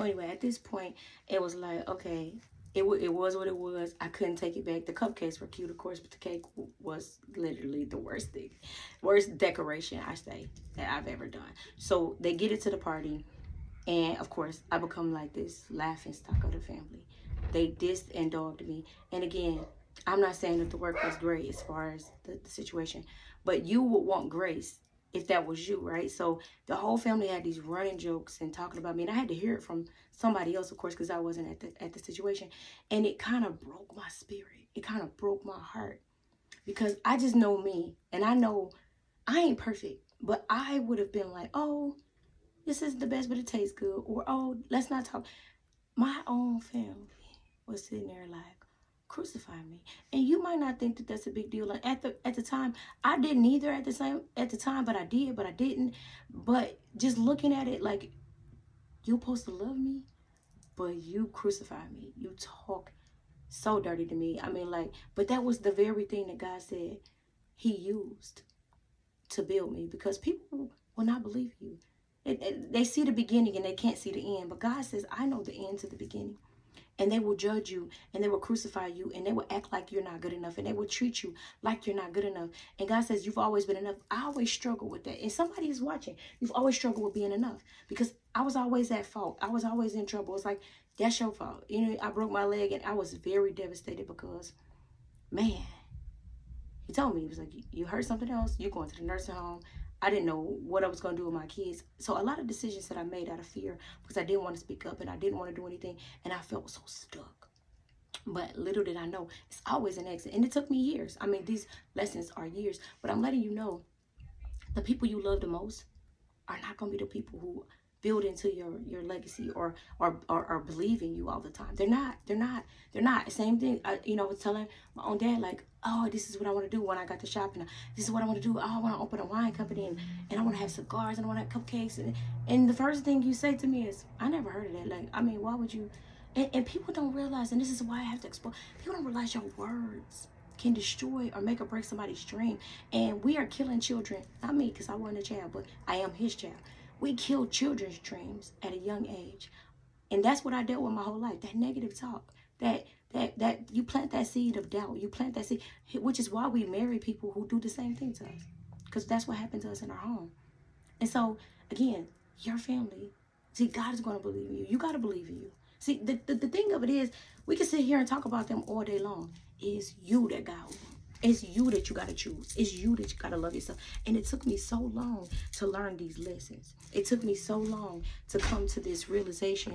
anyway, at this point, it was like, okay, it was what it was. I couldn't take it back. The cupcakes were cute, of course, but the cake was literally the worst thing. Worst decoration, I say, that I've ever done. So they get it to the party. And, of course, I become like this laughing stock of the family. They dissed and dogged me. And, again, I'm not saying that the work was great as far as the situation. But you would want grace if that was you, right? So the whole family had these running jokes and talking about me. And I had to hear it from somebody else, of course, because I wasn't at the situation. And it kind of broke my spirit. It kind of broke my heart. Because I just know me. And I know I ain't perfect. But I would have been like, oh, this is the best, but it tastes good. Or, oh, let's not talk. My own family was sitting there like, crucify me. And you might not think that that's a big deal. Like at the time, I didn't either at the time, but I did, but I didn't. But just looking at it like, you're supposed to love me, but you crucify me. You talk so dirty to me. I mean, like, but that was the very thing that God said he used to build me, because people will not believe you. They see the beginning and they can't see the end. But God says, I know the end to the beginning. And they will judge you, and they will crucify you, and they will act like you're not good enough, and they will treat you like you're not good enough. And God says, you've always been enough. I always struggle with that. And somebody is watching. You've always struggled with being enough, because I was always at fault. I was always in trouble. It's like, that's your fault. You know, I broke my leg, and I was very devastated because, man, he told me, he was like, you heard something else, you're going to the nursing home. I didn't know what I was going to do with my kids. So a lot of decisions that I made out of fear, because I didn't want to speak up and I didn't want to do anything. And I felt so stuck. But little did I know, it's always an exit. And it took me years. I mean, these lessons are years. But I'm letting you know, the people you love the most are not going to be the people who build into your legacy or believe in you all the time. They're not. Same thing. I was telling my own dad, like, oh, this is what I want to do when I got to shopping. This is what I want to do. Oh, I want to open a wine company, and I want to have cigars, and I want to have cupcakes. And the first thing you say to me is, I never heard of that. Like, I mean, why would you? And people don't realize, and this is why I have to explore. People don't realize your words can destroy or make or break somebody's dream. And we are killing children. Not me, because I wasn't a child, but I am his child. We kill children's dreams at a young age. And that's what I dealt with my whole life. That negative talk. That you plant that seed of doubt. You plant that seed, which is why we marry people who do the same thing to us. Because that's what happened to us in our home. And so, again, your family, see, God is going to believe in you. You got to believe in you. See, the thing of it is, we can sit here and talk about them all day long. It's you that God wants. It's you that you got to choose. It's you that you got to love yourself. And it took me so long to learn these lessons. It took me so long to come to this realization